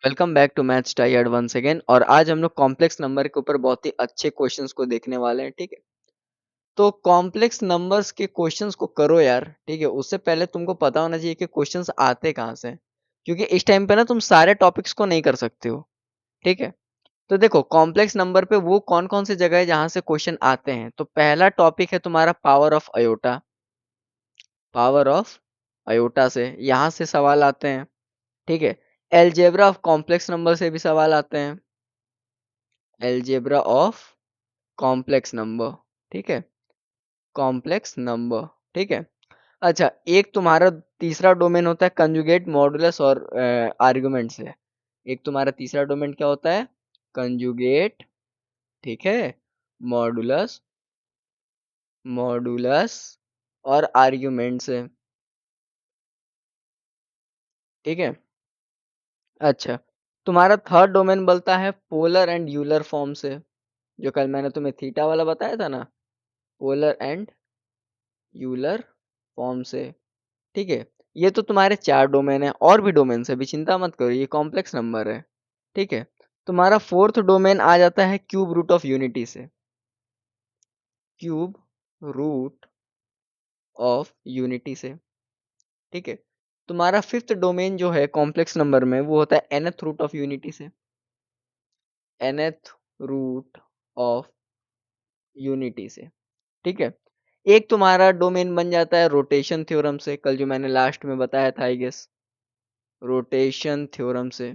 Welcome back to maths tired once again. और आज हम लोग कॉम्प्लेक्स नंबर के ऊपर बहुत ही अच्छे क्वेश्चंस को देखने वाले हैं। ठीक है, तो कॉम्प्लेक्स नंबर्स के क्वेश्चंस को करो यार। ठीक है, उससे पहले तुमको पता होना चाहिए कि क्वेश्चंस आते कहाँ से हैं, क्योंकि इस टाइम पे ना तुम सारे टॉपिक्स को नहीं कर सकते हो। ठीक है, तो देखो कॉम्प्लेक्स नंबर पे वो कौन कौन सी जगह है जहां से क्वेश्चन आते हैं। तो पहला टॉपिक है तुम्हारा power of iota. Power of iota से यहाँ से सवाल आते हैं। ठीक है, एलजेब्रा ऑफ कॉम्प्लेक्स नंबर से भी सवाल आते हैं। Algebra of complex number. ठीक है, कॉम्प्लेक्स नंबर। ठीक है, अच्छा एक तुम्हारा तीसरा डोमेन होता है कंजुगेट मॉडुलस और आर्गुमेंट से। एक तुम्हारा तीसरा डोमेन क्या होता है? कंजुगेट। ठीक है, मॉडुलस, मॉडुलस और आर्गुमेंट से। ठीक है, अच्छा तुम्हारा थर्ड डोमेन बनता है पोलर एंड यूलर फॉर्म से, जो कल मैंने तुम्हें थीटा वाला बताया था ना, पोलर एंड यूलर फॉर्म से। ठीक है, ये तो तुम्हारे चार डोमेन है, और भी डोमेन है, अभी चिंता मत करो, ये कॉम्प्लेक्स नंबर है। ठीक है, तुम्हारा फोर्थ डोमेन आ जाता है क्यूब रूट ऑफ यूनिटी से। क्यूब रूट ऑफ यूनिटी से। ठीक है, तुम्हारा फिफ्थ डोमेन जो है कॉम्प्लेक्स नंबर में वो होता है nth रूट ऑफ यूनिटी से। nth रूट ऑफ यूनिटी से। ठीक है, एक तुम्हारा डोमेन बन जाता है रोटेशन थ्योरम से, कल जो मैंने लास्ट में बताया था आई गेस, रोटेशन थ्योरम से।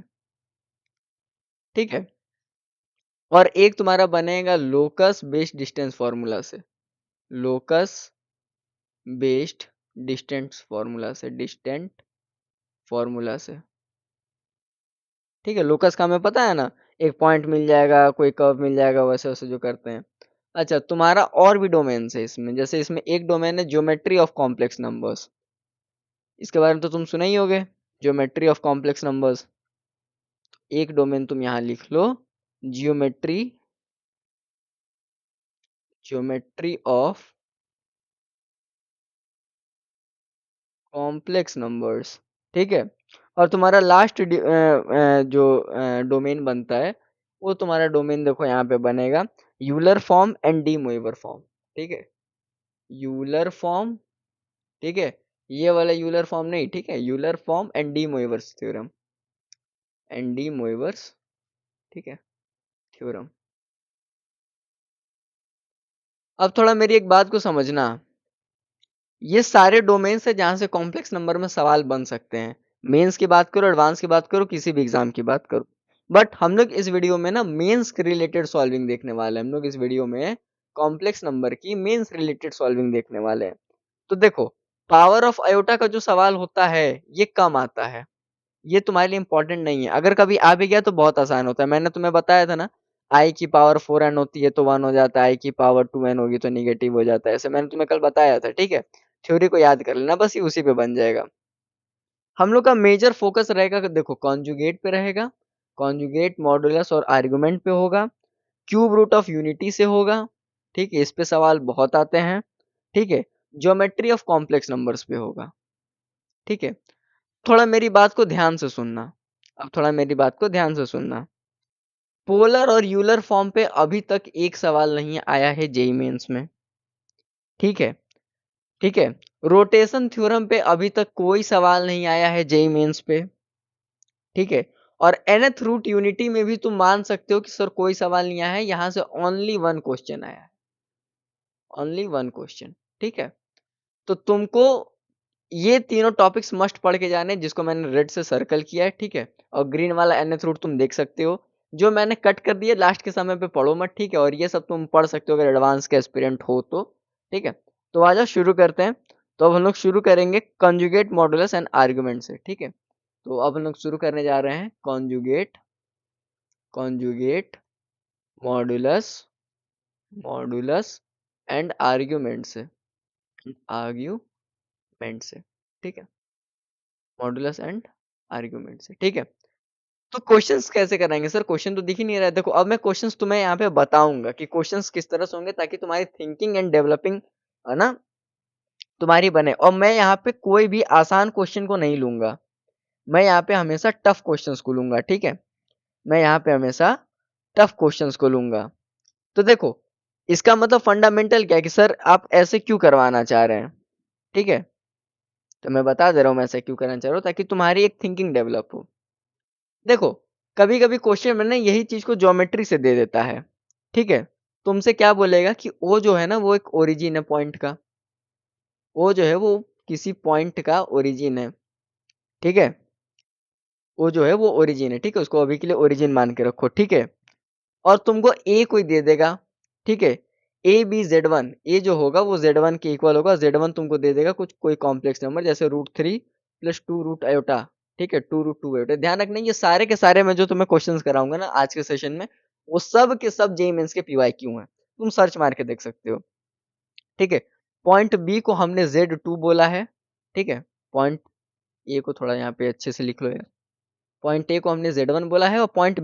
ठीक है, और एक तुम्हारा बनेगा लोकस बेस्ड डिस्टेंस फॉर्मूला से। लोकस बेस्ड डिस्टेंस फॉर्मूला से, डिस्टेंट फॉर्मूला से। ठीक है, लोकस का हमें पता है ना, एक पॉइंट मिल जाएगा, कोई कर्व मिल जाएगा, वैसे वैसे जो करते हैं। अच्छा तुम्हारा और भी डोमेन है इसमें, जैसे इसमें एक डोमेन है ज्योमेट्री ऑफ कॉम्प्लेक्स नंबर्स। इसके बारे में तो तुम सुना ही होगे, ज्योमेट्री ऑफ कॉम्प्लेक्स नंबर्स। एक डोमेन तुम यहाँ लिख लो, geometry, geometry of complex numbers. ठीक है, और तुम्हारा लास्ट जो डोमेन बनता है, वो तुम्हारा डोमेन देखो यहाँ पे बनेगा Euler form and de Moivre form. ठीक है, यूलर फॉर्म। ठीक है, ये वाला यूलर फॉर्म नहीं, ठीक है, Euler form and D Moivre's theorem, and D Moivre's. ठीक है, थ्योरम। अब थोड़ा मेरी एक बात को समझना, ये सारे डोमेन्स है जहां से कॉम्प्लेक्स नंबर में सवाल बन सकते हैं। मेंस की बात करो, एडवांस की बात करो, किसी भी एग्जाम की बात करो, बट हम लोग इस वीडियो में ना मेंस के रिलेटेड सॉल्विंग देखने वाले हैं। हम लोग इस वीडियो में कॉम्प्लेक्स नंबर की मेंस रिलेटेड सॉल्विंग देखने वाले हैं। तो देखो, पावर ऑफ अयोटा का जो सवाल होता है ये कम आता है, ये तुम्हारे लिए इंपॉर्टेंट नहीं है। अगर कभी आ भी गया तो बहुत आसान होता है। मैंने तुम्हें बताया था ना, आई की पावर 4n होती है तो 1 हो जाता है, आई की पावर 2n होगी तो निगेटिव हो जाता है, ऐसे मैंने तुम्हें कल बताया था। ठीक है, थ्योरी को याद कर लेना, बस ये उसी पे बन जाएगा। हम लोग का मेजर फोकस रहेगा कि देखो कॉन्जुगेट पे रहेगा, कॉन्जुगेट मॉडुलस और आर्गुमेंट पे होगा, क्यूब रूट ऑफ यूनिटी से होगा। ठीक है, इस पे सवाल बहुत आते हैं। ठीक है, ज्योमेट्री ऑफ कॉम्प्लेक्स नंबर्स पे होगा। ठीक है, थोड़ा मेरी बात को ध्यान से सुनना। अब थोड़ा मेरी बात को ध्यान से सुनना, पोलर और यूलर फॉर्म पे अभी तक एक सवाल नहीं आया है जेई मेंस में। ठीक है, ठीक है, रोटेशन थ्योरम पे अभी तक कोई सवाल नहीं आया है जेई मेंस पे। ठीक है, और nth रूट यूनिटी में भी तुम मान सकते हो कि सर कोई सवाल नहीं आया है, यहां से ओनली वन क्वेश्चन आया है, ओनली वन क्वेश्चन। ठीक है, तो तुमको ये तीनों टॉपिक्स मस्ट पढ़ के जाने, जिसको मैंने रेड से सर्कल किया है। ठीक है, और ग्रीन वाला nth रूट तुम देख सकते हो, जो मैंने कट कर दिया लास्ट के समय पे पढ़ो मत। ठीक है, और ये सब तुम पढ़ सकते हो अगर एडवांस के एस्पिरेंट हो तो। ठीक है, तो आ जाओ शुरू करते हैं। तो अब हम लोग शुरू करेंगे कंजुगेट मॉडुलस एंड आर्गुमेंट से। ठीक है, तो अब हम लोग शुरू करने जा रहे हैं conjugate, conjugate modulus, modulus and argument से, आर्ग्यूमेंट से। ठीक है, मॉडुलस एंड आर्ग्यूमेंट से। ठीक है, तो क्वेश्चंस कैसे कराएंगे सर? क्वेश्चन तो दिख ही नहीं रहा है। देखो अब मैं क्वेश्चंस तुम्हें यहाँ पे बताऊंगा कि क्वेश्चंस किस तरह से होंगे, ताकि तुम्हारी थिंकिंग एंड डेवलपिंग है ना तुम्हारी बने। और मैं यहाँ पे कोई भी आसान क्वेश्चन को नहीं लूंगा, मैं यहाँ पे हमेशा टफ क्वेश्चंस को लूंगा, ठीक है, मैं यहाँ पे हमेशा टफ क्वेश्चंस को लूंगा। तो देखो इसका मतलब फंडामेंटल क्या है कि सर आप ऐसे क्यों करवाना चाह रहे हैं, ठीक है, तो मैं बता दे रहा हूँ मैं ऐसे क्यों करना चाह रहा हूँ, ताकि तुम्हारी एक थिंकिंग डेवलप हो। देखो कभी कभी क्वेश्चन में ना यही चीज को ज्योमेट्री से दे देता है, ठीक है, तुमसे क्या बोलेगा कि ओ जो है ना वो एक ओरिजिन है पॉइंट का, ओ जो है वो किसी पॉइंट का ओरिजिन है, ठीक है, वो जो है वो ओरिजिन है, ठीक है, उसको अभी के लिए ओरिजिन मान के रखो, ठीक है, और तुमको ए कोई दे देगा, ठीक है, ए बी जेड वन, ए जो होगा वो जेड वन के इक्वल होगा, जेड वन तुमको दे देगा कुछ कोई कॉम्प्लेक्स नंबर जैसे √3 प्लस 2√i, ठीक है, 2√2i। ध्यान रखना ये सारे के सारे मैं जो तुम्हें क्वेश्चंस कराऊंगा ना आज के सेशन में, वो सब के सब जेईई मेंस के PYQ हैं, तुम सर्च मार के देख सकते हो, ठीक है। पॉइंट बी को हमने Z2 बोला है, ठीक है, पॉइंट ए को थोड़ा यहाँ पे अच्छे से लिख लो यार, पॉइंट ए को हमने Z1 बोला है, और पॉइंट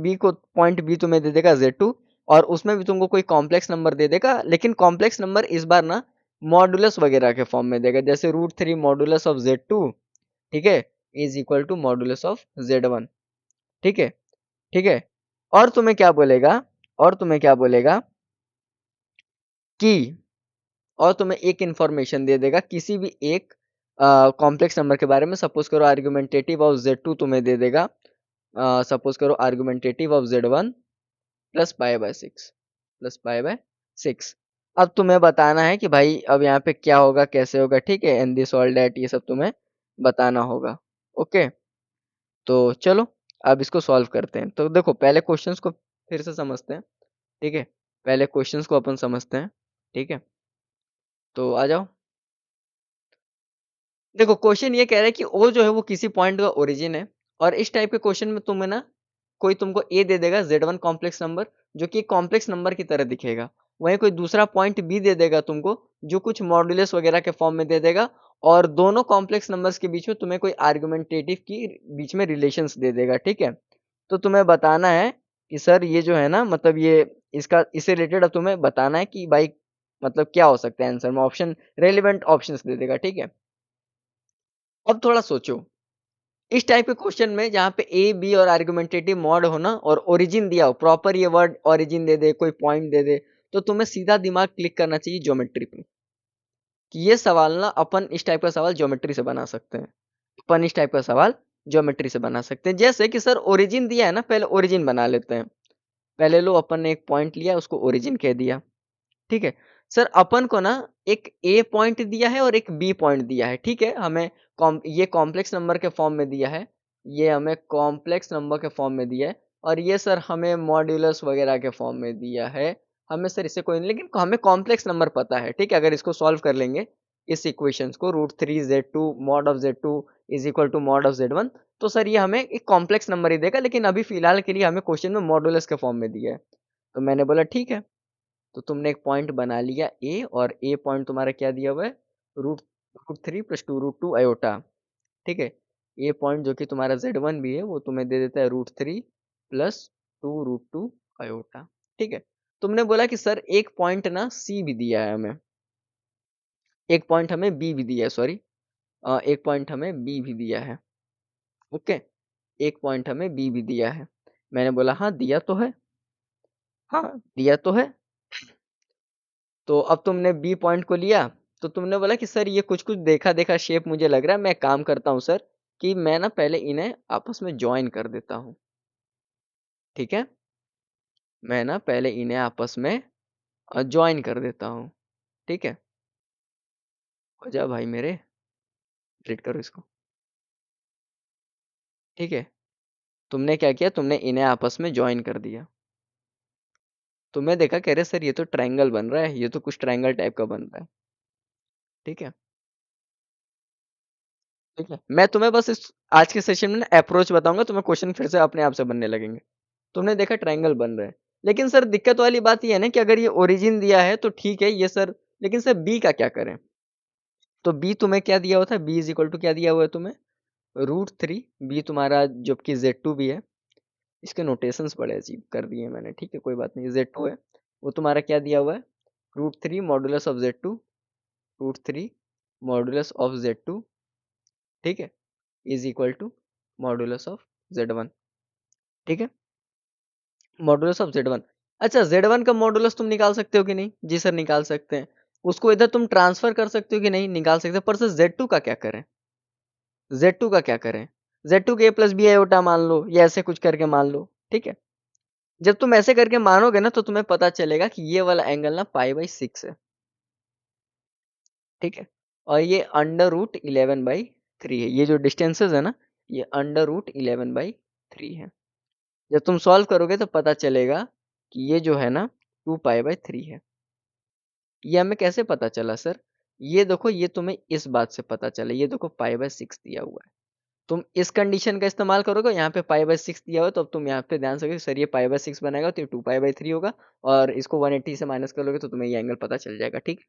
बी तुम्हें दे देगा Z2, और उसमें भी तुमको कोई कॉम्प्लेक्स नंबर दे देगा, लेकिन कॉम्प्लेक्स नंबर इस बार ना मॉडुलस वगैरह के फॉर्म में देगा, जैसे √3 मॉडुलस ऑफ Z2, ठीक है, is equal to modulus of Z1, ठीक है, ठीक है, और तुम्हें क्या बोलेगा, और तुम्हें क्या बोलेगा कि, और तुम्हें एक इंफॉर्मेशन दे देगा किसी भी एक कॉम्प्लेक्स नंबर के बारे में, सपोज करो आर्गुमेंटेटिव ऑफ Z2 तुम्हें दे देगा, सपोज करो argumentative of Z1 plus pi by 6, plus pi by 6। अब तुम्हें बताना है कि भाई अब यहाँ पे क्या होगा कैसे होगा, ठीक है, एंड दिस ऑल डैट, ये सब तुम्हें बताना होगा, ओके। तो चलो अब इसको सॉल्व करते हैं। तो देखो पहले क्वेश्चंस को फिर से समझते हैं, ठीक है, पहले क्वेश्चंस को अपन समझते हैं, ठीक है, तो आ जाओ। देखो क्वेश्चन ये कह रहा है कि ओ जो है वो किसी पॉइंट का ओरिजिन है, और इस टाइप के क्वेश्चन में तुम्हें ना कोई तुमको ए दे देगा Z1 कॉम्प्लेक्स नंबर, जो कि कॉम्प्लेक्स नंबर की तरह दिखेगा, वहीं कोई दूसरा पॉइंट बी दे देगा तुमको, जो कुछ मॉड्यूलस वगैरह के फॉर्म में दे देगा, और दोनों कॉम्प्लेक्स नंबर्स के बीच में तुम्हें कोई आर्गुमेंटेटिव की बीच में रिलेशंस दे देगा, ठीक है। तो तुम्हें बताना है कि सर ये जो है ना मतलब ये इसका इससे रिलेटेड अब तुम्हें बताना है कि भाई मतलब क्या हो सकता है आंसर में, ऑप्शन रेलिवेंट ऑप्शंस दे देगा, ठीक है। अब थोड़ा सोचो इस टाइप के क्वेश्चन में जहाँ पे ए बी और आर्गुमेंटेटिव मॉड हो ना, और ओरिजिन दिया हो, प्रॉपर ये वर्ड ओरिजिन दे दे, कोई पॉइंट दे दे, तो तुम्हें सीधा दिमाग क्लिक करना चाहिए ज्योमेट्री पे, कि ये सवाल ना अपन इस टाइप का सवाल ज्योमेट्री से बना सकते हैं, अपन इस टाइप का सवाल ज्योमेट्री से बना सकते हैं। जैसे कि सर ओरिजिन दिया है ना, पहले ओरिजिन बना लेते हैं। पहले लो अपन ने एक पॉइंट लिया उसको ओरिजिन कह दिया, ठीक है। सर अपन को ना एक ए पॉइंट दिया है और एक बी पॉइंट दिया है, ठीक है, हमें ये कॉम्प्लेक्स नंबर के फॉर्म में दिया है, ये हमें कॉम्प्लेक्स नंबर के फॉर्म में दिया है, और ये सर हमें मॉड्यूलस वगैरह के फॉर्म में दिया है। हमें सर इससे कोई नहीं, लेकिन हमें कॉम्प्लेक्स नंबर पता है, ठीक है, अगर इसको सॉल्व कर लेंगे इस इक्वेशंस को √3 Z2 mod of Z2 is equal to mod of Z1, तो सर ये हमें एक कॉम्प्लेक्स नंबर ही देगा, लेकिन अभी फिलहाल के लिए हमें क्वेश्चन में मॉड्यूलस के फॉर्म में दिया है। तो मैंने बोला ठीक है, तो तुमने एक पॉइंट बना लिया ए, और ए पॉइंट तुम्हारा क्या दिया हुआ है, root root three plus 2√2 i, ठीक है। ए पॉइंट जो कि तुम्हारा Z1 भी है वो तुम्हें दे देता है √3 प्लस 2√2 i, ठीक है। तुमने बोला कि सर एक पॉइंट ना सी भी दिया है हमें, एक पॉइंट हमें बी भी दिया है, सॉरी, एक पॉइंट हमें बी भी दिया है, ओके, एक पॉइंट हमें बी भी दिया है। मैंने बोला हाँ दिया तो है, हाँ दिया तो है। तो अब तुमने बी पॉइंट को लिया, तो तुमने बोला कि सर ये कुछ कुछ देखा देखा शेप मुझे लग रहा है, मैं काम करता हूँ सर कि मैं ना पहले इन्हें आपस में ज्वाइन कर देता हूँ, ठीक है, मैं ना पहले इन्हें आपस में ज्वाइन कर देता हूँ, ठीक है, हो जा भाई मेरे, रीड करो इसको, ठीक है। तुमने क्या किया, तुमने इन्हें आपस में ज्वाइन कर दिया, तुमने देखा कह रहे सर ये तो ट्रायंगल बन रहा है, ये तो कुछ ट्रायंगल टाइप का बन रहा है, ठीक है, ठीक है। मैं तुम्हें बस इस आज के सेशन में अप्रोच बताऊंगा, तुम्हें क्वेश्चन फिर से अपने आप से बनने लगेंगे। तुमने देखा ट्रायंगल बन रहा है, लेकिन सर दिक्कत वाली बात ये है ना कि अगर ये ओरिजिन दिया है तो ठीक है ये सर, लेकिन सर बी का क्या करें। तो बी तुम्हें क्या दिया हुआ था, बी इज इक्वल टू क्या दिया हुआ है तुम्हें, √3, बी तुम्हारा जबकि Z2 भी है, इसके नोटेशंस बड़े अजीब कर दिए मैंने, ठीक है कोई बात नहीं, Z2 है, वो तुम्हारा क्या दिया हुआ है, √3 modulus of Z2, √3 modulus of Z2, ठीक है, is equal to modulus of Z1, ठीक है, मॉडुलस ऑफ Z1। अच्छा, Z1 का मॉडुलस तुम निकाल सकते हो कि नहीं? जी सर निकाल सकते हैं। उसको इधर तुम ट्रांसफर कर सकते हो कि नहीं? निकाल सकते हो। पर सर Z2 का क्या करें? Z2 का क्या करें? Z2 के a प्लस बी आयोटा मान लो, या ऐसे कुछ करके मान लो, ठीक है। जब तुम ऐसे करके मानोगे ना तो तुम्हें पता चलेगा कि ये वाला एंगल ना π/6 है, ठीक है, और ये √11/3 है। ये जो डिस्टेंसेस है ना, ये √11/3 है। जब तुम सॉल्व करोगे तो पता चलेगा कि ये जो है ना 2π/3 है। ये हमें कैसे पता चला सर? ये देखो, ये तुम्हें इस बात से पता चला, ये देखो π/6 दिया हुआ है। तुम इस कंडीशन का इस्तेमाल करोगे, यहाँ पे π/6 दिया हुआ, तो अब तुम यहाँ पे ध्यान से सर ये π/6 बनाएगा तो ये 2π/3 होगा, और इसको 180 से माइनस कर लोगे तो तुम्हें ये एंगल पता चल जाएगा, ठीक,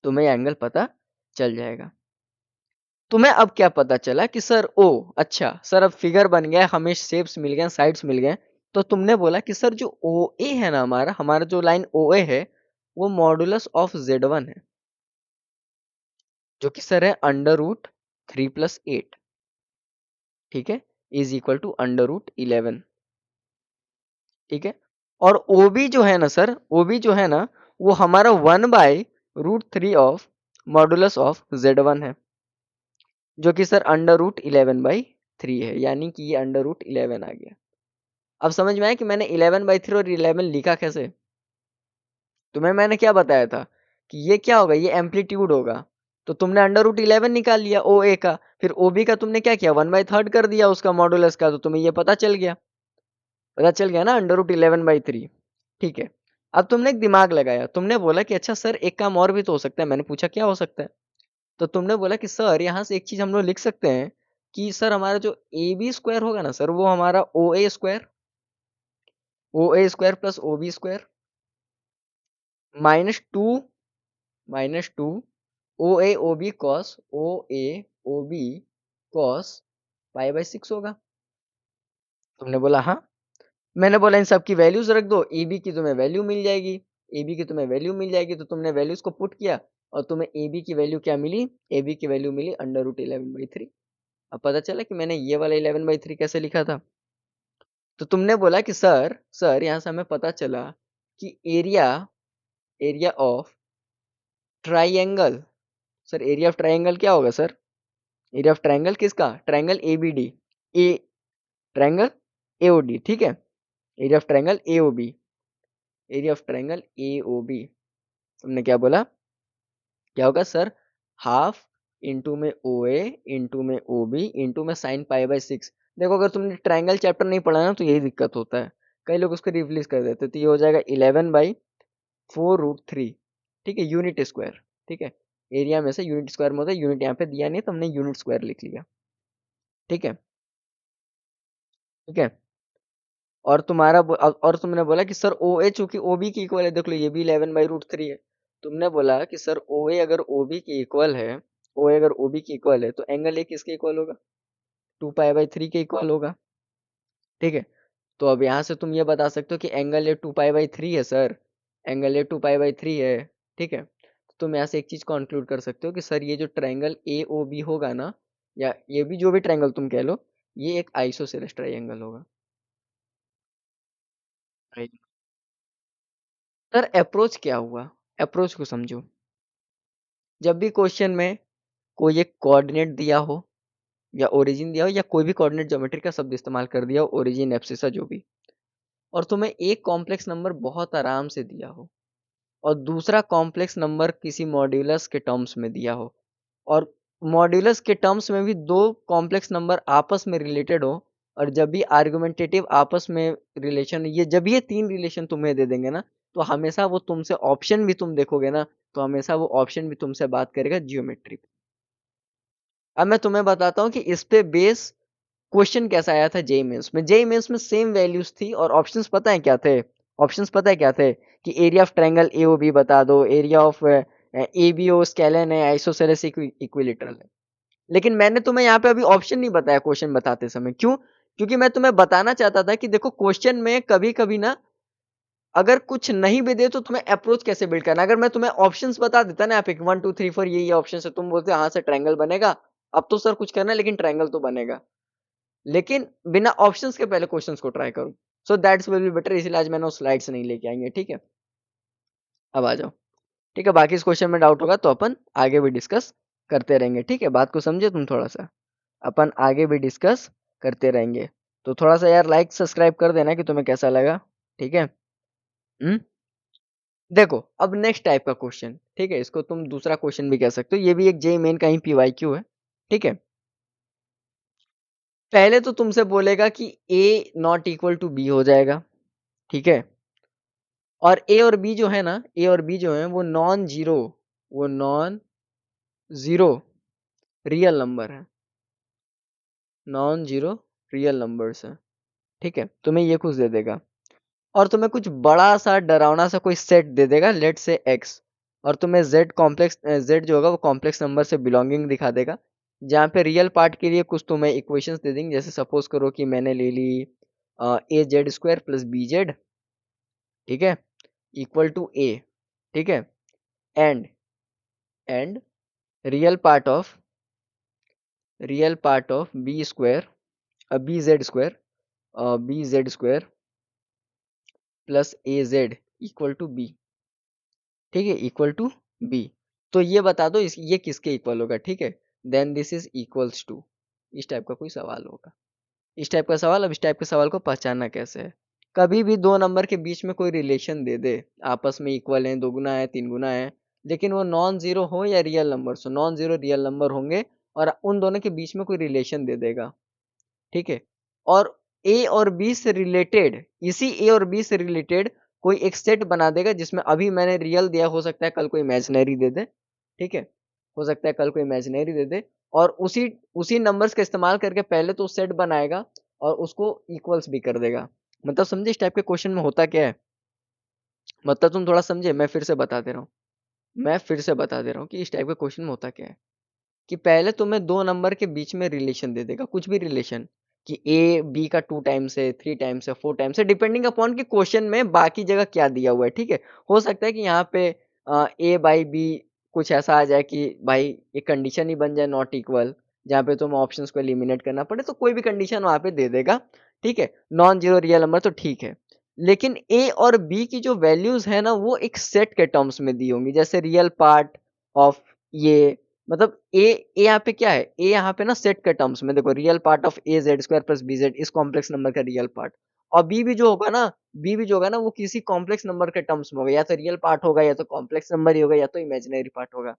तुम्हें ये एंगल पता चल जाएगा। तुम्हें अब क्या पता चला कि सर ओ अच्छा सर, अब फिगर बन गया, हमें शेप्स मिल गए, साइड्स मिल गए, तो तुमने बोला कि सर जो ओ ए है ना, हमारा हमारा जो लाइन ओ ए है, वो मॉडुलस ऑफ Z1 है, जो कि सर है √3+8, ठीक है, इज इक्वल टू √11, ठीक है। और ओ बी जो है ना सर, ओ बी जो है ना, वो हमारा 1/√3 ऑफ मॉडुलस ऑफ Z1 है, जो कि सर √11/3 है, यानी कि ये √11 आ गया। अब समझ में आया कि मैंने 11/3 और 11 लिखा कैसे? तुम्हें मैंने क्या बताया था कि ये क्या होगा, ये एम्पलीट्यूड होगा, तो तुमने √11 निकाल लिया ओ ए का, फिर ओ बी का तुमने क्या किया, 1/3 कर दिया उसका मॉडुलस का, तो तुम्हें ये पता चल गया ना √11/3, ठीक है। अब तुमने एक दिमाग लगाया, तुमने बोला कि अच्छा सर एक काम और भी तो हो सकता है। मैंने पूछा क्या हो सकता है, तो तुमने बोला कि सर यहाँ से एक चीज हम लोग लिख सकते हैं कि सर हमारा जो ए बी स्क्वायर होगा ना सर, वो हमारा O A square plus O B square -2 -2 O A O B cos π/6 होगा। तुमने बोला हाँ। मैंने बोला इन सब की वैल्यूज रख दो, ए बी की तुम्हें वैल्यू मिल जाएगी, ए बी की तुम्हें वैल्यू मिल जाएगी, तो तुमने वैल्यूज को पुट किया और तुम्हें ए बी की वैल्यू क्या मिली, ए बी की वैल्यू मिली √11/3। अब पता चला कि मैंने ये वाला 11/3 कैसे लिखा था। तो तुमने बोला कि सर यहाँ से हमें पता चला कि area area of triangle, sir area of triangle क्या होगा सर? एरिया ऑफ ट्राइंगल किसका? Triangle A B D, A triangle A O D, ठीक है, area of triangle A O B, area of triangle A O B. तुमने क्या बोला, क्या होगा सर? हाफ इंटू में ओ ए इंटू में ओ बी इंटू में sin π/6। देखो अगर तुमने ट्राइंगल चैप्टर नहीं पढ़ा ना तो यही दिक्कत होता है, कई लोग उसको रिप्लेस कर देते, तो ये हो जाएगा 11/4√3, ठीक है, यूनिट स्क्वायर, ठीक है, एरिया में से यूनिट स्क्वायर में होता है, यूनिट यहाँ पे दिया नहीं तो हमने यूनिट स्क्वायर लिख लिया, ठीक है, ठीक है। और और तुमने बोला कि सर ओ ए चूंकि ओ बी की इक्वल है, देख लो ये भी 11/√3 है। तुमने बोला कि सर ओ ए अगर ओ बी की इक्वल है, ओ ए अगर ओ बी की इक्वल है, तो एंगल ए किसके इक्वल होगा? 2π/3 के इक्वल होगा, ठीक है। तो अब यहाँ से तुम ये बता सकते हो कि एंगल ए 2π/3 है सर, एंगल ए 2π/3 है, ठीक है। तो तुम यहाँ से एक चीज कंक्लूड कर सकते हो कि सर ये जो ट्राइंगल ए ओ बी होगा ना, या ये भी जो भी ट्राइंगल तुम कह लो, ये एक आइसोसेलेस ट्राइंगल होगा। सर अप्रोच क्या हुआ? अप्रोच को समझो। जब भी क्वेश्चन में कोई एक कोऑर्डिनेट दिया हो या ओरिजिन दिया हो, या कोई भी कोऑर्डिनेट ज्योमेट्री का शब्द इस्तेमाल कर दिया हो, ओरिजिन एब्सिसा जो भी, और तुम्हें एक कॉम्प्लेक्स नंबर बहुत आराम से दिया हो और दूसरा कॉम्प्लेक्स नंबर किसी मॉड्यूलस के टर्म्स में दिया हो, और मॉड्यूलस के टर्म्स में भी दो कॉम्प्लेक्स नंबर आपस में रिलेटेड हो, और जब भी आर्गुमेंटेटिव आपस में रिलेशन, ये जब ये तीन रिलेशन तुम्हें दे देंगे ना, तो हमेशा वो तुमसे ऑप्शन भी तुम देखोगे ना, तो हमेशा वो ऑप्शन भी तुमसे बात करेगा ज्योमेट्री पे। अब मैं तुम्हें बताता हूँ कि इस पे बेस क्वेश्चन कैसा आया था जेईई मेंस में। जेईई मेंस में सेम वैल्यूज थी और ऑप्शंस पता है क्या थे? ऑप्शंस पता है क्या थे? कि एरिया ऑफ ट्रायंगल एओबी बता दो, एरिया ऑफ एबीओ स्केलन है, आइसोसेलेस इक्विलेटरल है। लेकिन मैंने तुम्हें यहाँ पे अभी ऑप्शन नहीं बताया क्वेश्चन बताते समय। क्यों? क्योंकि मैं तुम्हें बताना चाहता था कि देखो क्वेश्चन में कभी कभी ना, अगर कुछ नहीं भी दे तो तुम्हें अप्रोच कैसे बिल्ड करना। अगर मैं तुम्हें ऑप्शंस बता देता ना, यहाँ पे 1 2 3 4 ये ऑप्शन है, तुम बोलते हाँ सर ट्रायंगल बनेगा, अब तो सर कुछ करना है लेकिन ट्रायंगल तो बनेगा, लेकिन बिना ऑप्शंस के पहले क्वेश्चंस को ट्राई करो। So that's will be better, इसलिए आज मैंने वो स्लाइड्स नहीं लेके आएंगे, ठीक है। अब आ जाओ, ठीक है। बाकी इस क्वेश्चन में डाउट होगा तो अपन आगे भी डिस्कस करते रहेंगे, ठीक है। बात को समझे तुम थोड़ा सा, अपन आगे भी डिस्कस करते रहेंगे। तो थोड़ा सा यार लाइक सब्सक्राइब कर देना कि तुम्हें कैसा लगा, ठीक है। देखो अब नेक्स्ट टाइप का क्वेश्चन, ठीक है, इसको तुम दूसरा क्वेश्चन भी कह सकते हो, ये भी एक जेई मेन का ही पीवाईक्यू है, ठीक है। पहले तो तुमसे बोलेगा कि ए नॉट इक्वल टू बी हो जाएगा, ठीक है। और ए और बी जो है ना, ए और बी जो है वो नॉन जीरो, वो नॉन जीरो रियल नंबर है, नॉन जीरो रियल नंबर्स है, ठीक है। तुम्हें ये कुछ दे देगा और तुम्हें कुछ बड़ा सा डरावना सा कोई सेट दे देगा, लेट से एक्स, और तुम्हें जेड कॉम्प्लेक्स, जेड जो होगा वो कॉम्प्लेक्स नंबर से बिलोंगिंग दिखा देगा, जहाँ पे रियल पार्ट के लिए कुछ तुम्हें इक्वेशंस दे देंगे। जैसे सपोज करो कि मैंने ले ली A Z square plus B Z, ठीक है, इक्वल टू ए, ठीक है, and and real part of, real part of B square, B Z square plus A Z equal to B, ठीक है, इक्वल टू बी। तो ये बता दो ये किसके इक्वल होगा, ठीक है। Then this is equals to, इस टाइप का कोई सवाल होगा, इस टाइप का सवाल। अब इस टाइप के सवाल को पहचानना कैसे है, कभी भी दो नंबर के बीच में कोई रिलेशन दे दे, आपस में इक्वल है, दो गुना है, तीन गुना है, लेकिन वो नॉन जीरो हो या रियल नंबर हो, नॉन जीरो रियल नंबर होंगे और उन दोनों के बीच में कोई रिलेशन दे देगा, ठीक है। और ए और बी से रिलेटेड, इसी ए और बी से रिलेटेड कोई एक सेट बना देगा, जिसमें अभी मैंने रियल दिया, हो सकता है कल कोई इमेजिनरी दे दे, ठीक है, हो सकता है कल कोई इमेजिनरी दे दे, और उसी उसी नंबर्स का इस्तेमाल करके पहले तो सेट बनाएगा और उसको इक्वल्स भी कर देगा। मतलब समझे इस टाइप के क्वेश्चन में होता क्या है, मतलब तुम थोड़ा समझे, मैं फिर से बता दे रहा हूँ, मैं फिर से बता दे रहा हूँ कि इस टाइप के क्वेश्चन में होता क्या है, कि पहले तुम्हें दो नंबर के बीच में रिलेशन दे देगा, कुछ भी रिलेशन, कि ए बी का 2 टाइम्स है, 3 टाइम्स है, 4 टाइम्स है, डिपेंडिंग अपॉन कि क्वेश्चन में बाकी जगह क्या दिया हुआ है, ठीक है। हो सकता है कि यहाँ पे ए बाई बी कुछ ऐसा आ जाए कि भाई एक कंडीशन ही बन जाए नॉट इक्वल, जहाँ पे तुम्हें ऑप्शंस को एलिमिनेट करना पड़े, तो कोई भी कंडीशन वहाँ पे दे देगा, ठीक है। नॉन जीरो रियल नंबर तो ठीक है, लेकिन ए और बी की जो वैल्यूज है ना, वो एक सेट के टर्म्स में दी होंगी, जैसे रियल पार्ट ऑफ ये, मतलब ए यहाँ पे क्या है, ए यहाँ पे ना सेट के टर्म्स में, देखो real part of A Z square plus B Z, इस कॉम्प्लेक्स नंबर का रियल पार्ट, और बी भी जो होगा ना, बी भी जो होगा ना, वो किसी कॉम्प्लेक्स नंबर के टर्म्स में होगा, या तो रियल पार्ट होगा, या तो कॉम्प्लेक्स नंबर ही होगा, या तो इमेजिनरी पार्ट होगा।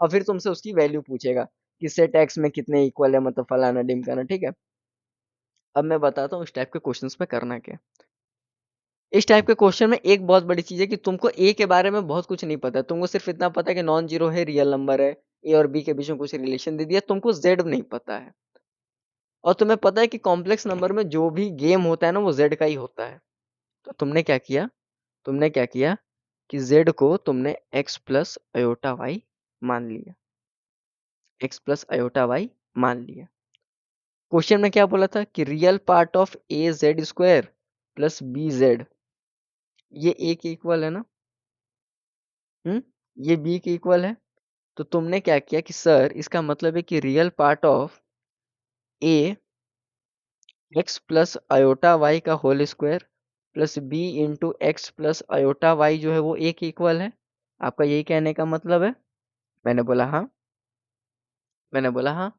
और फिर तुमसे उसकी वैल्यू पूछेगा कि सेट एक्स में कितने इक्वल है, मतलब फलाना डिमकाना, ठीक है। अब मैं बताता हूँ इस टाइप के क्वेश्चंस में करना क्या। इस टाइप के क्वेश्चन में एक बहुत बड़ी चीज है कि तुमको ए के बारे में बहुत कुछ नहीं पता है, तुमको सिर्फ इतना पता है कि नॉन जीरो है, रियल नंबर है, ए और बी के बीच में कुछ रिलेशन दे दिया, तुमको जेड नहीं पता है, और तुम्हें पता है कि कॉम्प्लेक्स नंबर में जो भी गेम होता है ना, वो जेड का ही होता है। तो तुमने क्या किया, तुमने क्या किया कि जेड को तुमने एक्स प्लस अयोटा वाई मान लिया, एक्स प्लस अयोटा वाई मान लिया। क्वेश्चन में क्या बोला था कि real part of A Z square plus B Z, ये ए के इक्वल है ना, ये बी के इक्वल है। तो तुमने क्या किया कि सर इसका मतलब है कि real part of A X plus iota Y का whole square plus B into X plus iota Y जो है वो ए के इक्वल है, आपका यही कहने का मतलब है। मैंने बोला हाँ, मैंने बोला हाँ।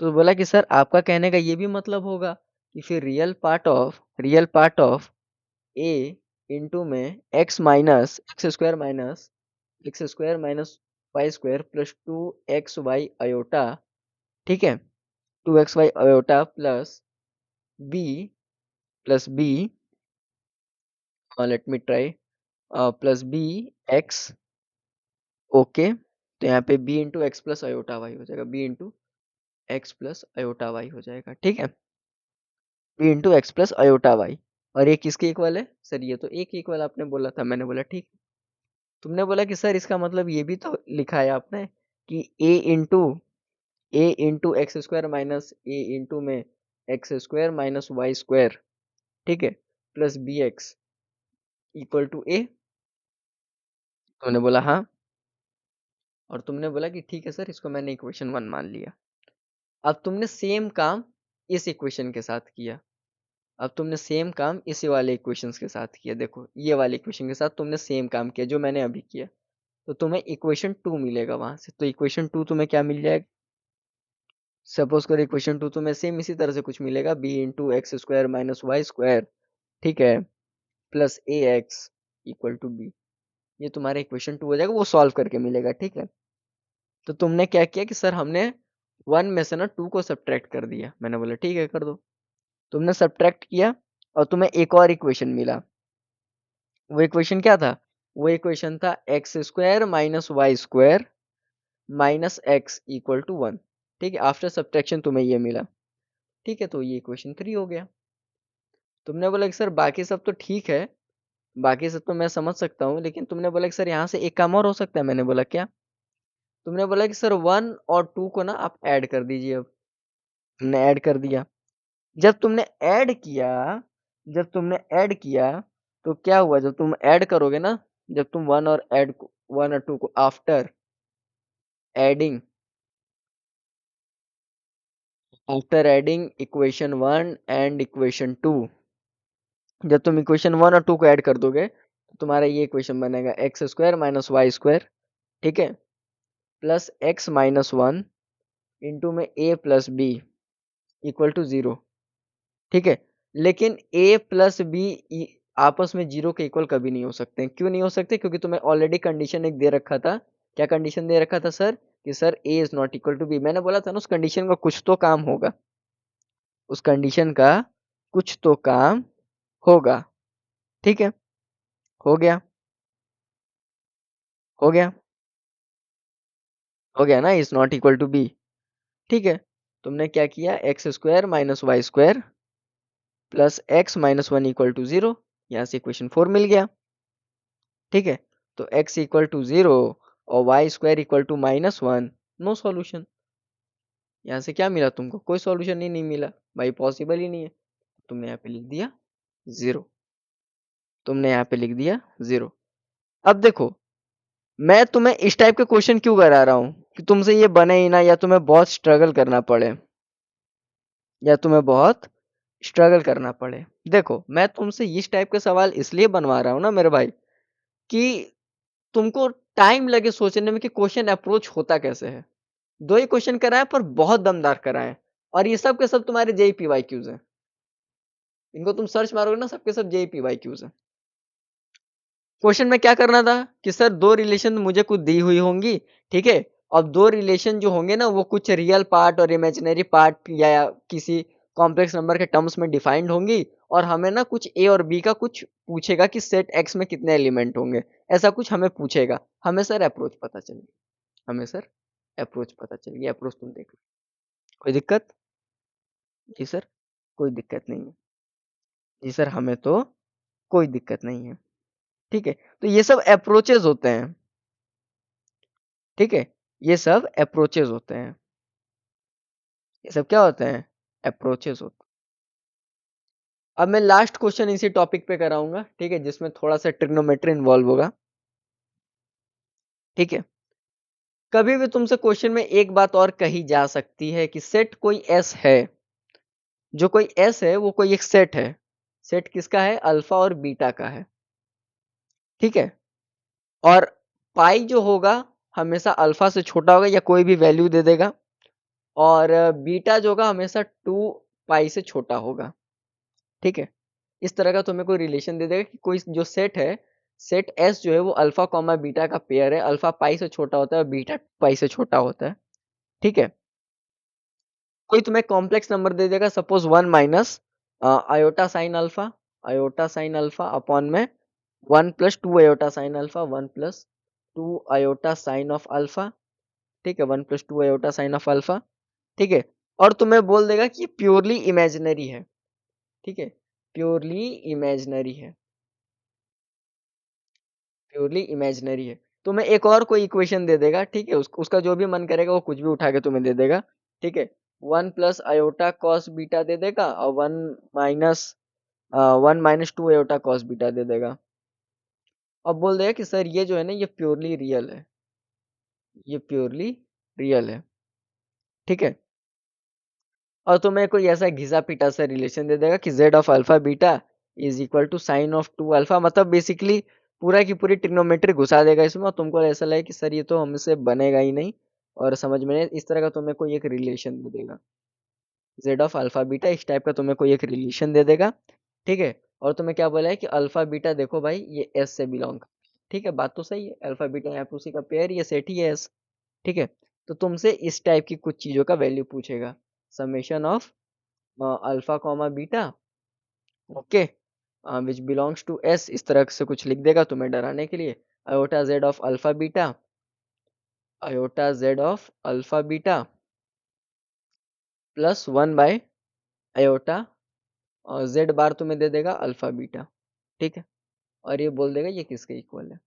तो बोला कि सर आपका कहने का ये भी मतलब होगा कि फिर real part of A into में X square minus Y square plus 2xy iota, ठीक है, 2xy iota B plus B, let me try, plus B X, okay. तो यहाँ पे B into X plus iota Y हो जाएगा, B into X plus iota Y हो जाएगा, ठीक है, B into X plus iota Y. और ये किसके इक्वल है सर, ये तो ए के इक्वल आपने बोला था। मैंने बोला ठीक। तुमने बोला कि सर इसका मतलब ये भी तो लिखा है आपने कि A into X square minus A into में X square minus Y square, ठीक है, plus B X equal to A. तुमने बोला हाँ, और तुमने बोला कि ठीक है सर, इसको मैंने इक्वेशन 1 मान लिया। अब तुमने सेम काम इस इक्वेशन के साथ किया, अब तुमने सेम काम इसी वाले इक्वेशंस के साथ किया। देखो ये वाले इक्वेशन के साथ तुमने सेम काम किया जो मैंने अभी किया, तो तुम्हें इक्वेशन 2 मिलेगा वहां से। तो इक्वेशन 2 तुम्हें क्या मिल जाएगा? सपोज करो इक्वेशन 2 तुम्हें सेम इसी तरह से कुछ मिलेगा, B into X square minus Y square, ठीक है, plus A X equal to B. ये तुम्हारा इक्वेशन 2 हो जाएगा, वो सॉल्व करके मिलेगा, ठीक है। तो तुमने क्या किया कि सर हमने 1 में से ना 2 को सब्ट्रैक्ट कर दिया। मैंने बोला ठीक है कर दो। तुमने सब्ट्रैक्ट किया और तुम्हें एक और इक्वेशन मिला। वो इक्वेशन क्या था? वो इक्वेशन था X square minus Y square minus X equal to 1, ठीक है। आफ्टर सब्ट्रैक्शन तुम्हें ये मिला, ठीक है। तो ये इक्वेशन 3 हो गया। तुमने बोला कि सर बाकी सब तो ठीक है, बाकी सब तो मैं समझ सकता हूँ, लेकिन तुमने बोला कि सर यहाँ से एक काम और हो सकता है। मैंने बोला क्या? तुमने बोला कि सर 1 और 2 को ना आप ऐड कर दीजिए। अब तुमने ऐड कर दिया। जब तुमने ऐड किया जब तुमने ऐड किया तो क्या हुआ? जब तुम ऐड करोगे ना, जब तुम 1 और 2 को adding after adding equation 1 and equation 2, जब तुम इक्वेशन 1 और 2 को ऐड कर दोगे तो तुम्हारा ये इक्वेशन बनेगा X square minus Y square, ठीक है, प्लस एक्स माइनस 1 इंटू में A plus B equal to 0, ठीक है। लेकिन ए प्लस बी आपस में 0 के इक्वल कभी नहीं हो सकते। क्यों नहीं हो सकते? क्योंकि तुम्हें ऑलरेडी कंडीशन एक दे रखा था। क्या कंडीशन दे रखा था सर? कि sir A is not equal to B. मैंने बोला था ना उस कंडीशन का कुछ तो काम होगा, उस कंडीशन का कुछ तो काम होगा, ठीक है। हो गया, हो गया, हो गया ना, is not equal to B, ठीक है। तुमने क्या किया? X square minus Y square plus X minus 1 equal to 0, यहाँ से इक्वेशन 4 मिल गया, ठीक है। तो x इक्वल टू 0 और Y square equal to -1, no solution. यहाँ से क्या मिला तुमको? कोई सॉल्यूशन ही नहीं मिला भाई, पॉसिबल ही नहीं है। तुमने यहाँ पे लिख दिया 0, तुमने यहाँ पे लिख दिया 0। अब देखो मैं तुम्हें इस टाइप के क्वेश्चन क्यों करा रहा हूँ कि तुमसे ये बने ही ना, या तुम्हें बहुत स्ट्रगल करना पड़े, या तुम्हें बहुत स्ट्रगल करना पड़े। देखो मैं तुमसे इस टाइप के सवाल इसलिए बनवा रहा हूँ ना मेरे भाई, कि तुमको टाइम लगे सोचने में कि क्वेश्चन अप्रोच होता कैसे है। 2 ही क्वेश्चन कराए पर बहुत दमदार कराए, और ये सब के सब तुम्हारे जेईई पीवाईक्यूज हैं। इनको तुम सर्च मारोगे ना, सबके सब जेईई पीवाईक्यूज हैं। क्वेश्चन में क्या करना था कि सर 2 रिलेशन मुझे कुछ दी हुई होंगी, ठीक है। अब 2 रिलेशन जो होंगे ना वो कुछ रियल पार्ट और इमेजिनरी पार्ट या किसी कॉम्प्लेक्स नंबर के टर्म्स में डिफाइंड होंगी, और हमें ना कुछ ए और बी का कुछ पूछेगा कि सेट एक्स में कितने एलिमेंट होंगे, ऐसा कुछ हमें पूछेगा। हमें सर अप्रोच पता चल गई, हमें सर अप्रोच पता चल गई। अप्रोच तुम देख लो, कोई दिक्कत? जी सर, कोई दिक्कत नहीं है। जी सर, हमें तो कोई दिक्कत नहीं है, ठीक है। तो ये सब अप्रोचेस होते हैं, ठीक है। ये सब अप्रोचेस होते हैं, ये सब क्या होते हैं? अप्रोचेस होते हैं। अब मैं लास्ट क्वेश्चन इसी टॉपिक पे कराऊंगा, ठीक है, जिसमें थोड़ा सा ट्रिग्नोमेट्री इन्वॉल्व होगा, ठीक है। कभी भी तुमसे क्वेश्चन में एक बात और कही जा सकती है कि सेट कोई एस है, जो कोई एस है वो कोई एक सेट है। सेट किसका है? अल्फा और बीटा का है, ठीक है। और पाई जो होगा हमेशा अल्फा से छोटा होगा या कोई भी वैल्यू दे देगा, और बीटा जो होगा हमेशा 2 पाई से छोटा होगा, ठीक है। इस तरह का तुम्हें कोई रिलेशन दे देगा कि कोई जो सेट है, सेट एस जो है वो अल्फा कॉमा बीटा का पेयर है, अल्फा पाई से छोटा होता है और बीटा पाई से छोटा होता है, ठीक है। कोई तुम्हें कॉम्प्लेक्स नंबर दे देगा, suppose 1 minus iota sine alpha upon में 1 plus 2 iota sine alpha, 1 plus 2 iota sine of alpha, ठीक है, 1 plus 2 iota sine of alpha, ठीक है। और तुम्हें बोल देगा कि प्योरली इमेजिनरी है, ठीक है, प्योरली इमेजिनरी है, प्योरली इमेजिनरी है। तुम्हें एक और कोई इक्वेशन दे देगा, ठीक है, उसका जो भी मन करेगा वो कुछ भी उठा के तुम्हें दे देगा, ठीक है। 1 प्लस आयोटा कॉस बीटा दे देगा और 1 माइनस 2 आयोटा कॉस बीटा दे देगा। अब बोल देगा कि सर ये जो है ना ये प्योरली रियल है, ये प्योरली रियल है, ठीक है। और तुम्हें कोई ऐसा घिसा पिटा सा रिलेशन दे देगा कि z of alpha beta is equal to sine of 2 alpha, मतलब बेसिकली पूरा की पूरी ट्रिग्नोमेट्री घुसा देगा इसमें, और तुमको ऐसा लगे कि सर ये तो हमसे बनेगा ही नहीं और समझ में नहीं, इस तरह का तुम्हें कोई एक रिलेशन दे देगा। z ऑफ अल्फा बीटा इस टाइप का तुम्हें कोई एक रिलेशन दे देगा, ठीक है। और तुम्हें क्या बोला है कि अल्फा बीटा देखो भाई ये एस से बिलोंग, ठीक है, बात तो सही है, अल्फा बीटा यहाँ पे उसी का पेयर, ये सेट ही है एस, ठीक है। तो तुमसे इस टाइप की कुछ चीजों का वैल्यू पूछेगा, summation of alpha comma beta, okay, which belongs to S, इस तरह से कुछ लिख देगा तुम्हें डराने के लिए, iota Z of alpha beta, iota Z of alpha beta plus 1 by iota Z bar तुम्हें दे देगा अल्फा बीटा, ठीक है, और ये बोल देगा ये किसके इक्वल है,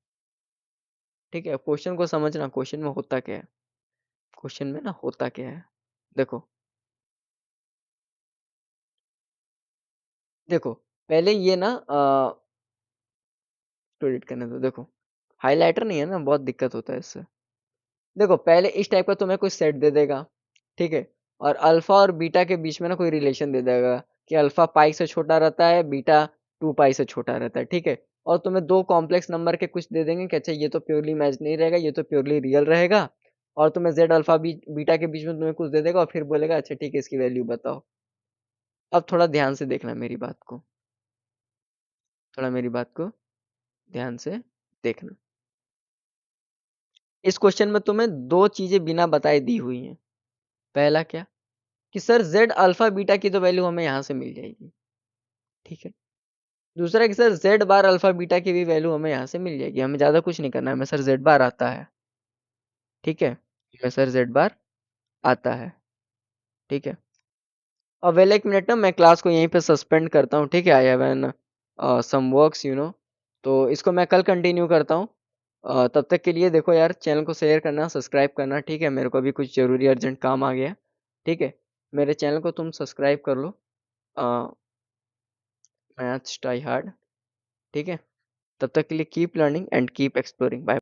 ठीक है। क्वेश्चन को समझना, क्वेश्चन में होता क्या है, क्वेश्चन में ना होता क्या है, देखो देखो पहले ये ना एडिट करने दो, देखो हाइलाइटर नहीं है ना, बहुत दिक्कत होता है इससे। देखो पहले इस टाइप का तुम्हें कोई सेट दे देगा, ठीक है, और अल्फा और बीटा के बीच में ना कोई रिलेशन दे देगा कि अल्फा पाई से छोटा रहता है, बीटा 2 पाई से छोटा रहता है, ठीक है। और तुम्हें दो कॉम्प्लेक्स नंबर के कुछ दे देंगे कि अच्छा ये तो प्योरली इमेजिनरी रहेगा, ये तो प्योरली रियल रहेगा, और तुम्हें जेड अल्फा बीटा के बीच में तुम्हें कुछ दे देगा और फिर बोलेगा अच्छा ठीक है इसकी वैल्यू बताओ। अब थोड़ा ध्यान से देखना मेरी बात को, थोड़ा मेरी बात को ध्यान से देखना। इस क्वेश्चन में तुम्हें दो चीजें बिना बताए दी हुई हैं। पहला क्या कि सर जेड अल्फा बीटा की तो वैल्यू हमें यहाँ से मिल जाएगी, ठीक है। दूसरा कि सर जेड बार अल्फा बीटा की भी वैल्यू हमें यहाँ से मिल जाएगी, हमें ज्यादा कुछ नहीं करना है, हमें सर जेड बार आता है, ठीक है, हमें सर जेड बार आता है, ठीक है। और वेल एक मिनट ना, मैं क्लास को यहीं पे सस्पेंड करता हूँ, ठीक है, I have an some works तो इसको मैं कल कंटिन्यू करता हूँ। तब तक के लिए देखो यार, चैनल को शेयर करना, सब्सक्राइब करना, ठीक है, मेरे को अभी कुछ जरूरी अर्जेंट काम आ गया, ठीक है। मेरे चैनल को तुम सब्सक्राइब कर लो, मैथ्स ट्राई हार्ड, ठीक है। तब तक के लिए keep learning and keep exploring, bye.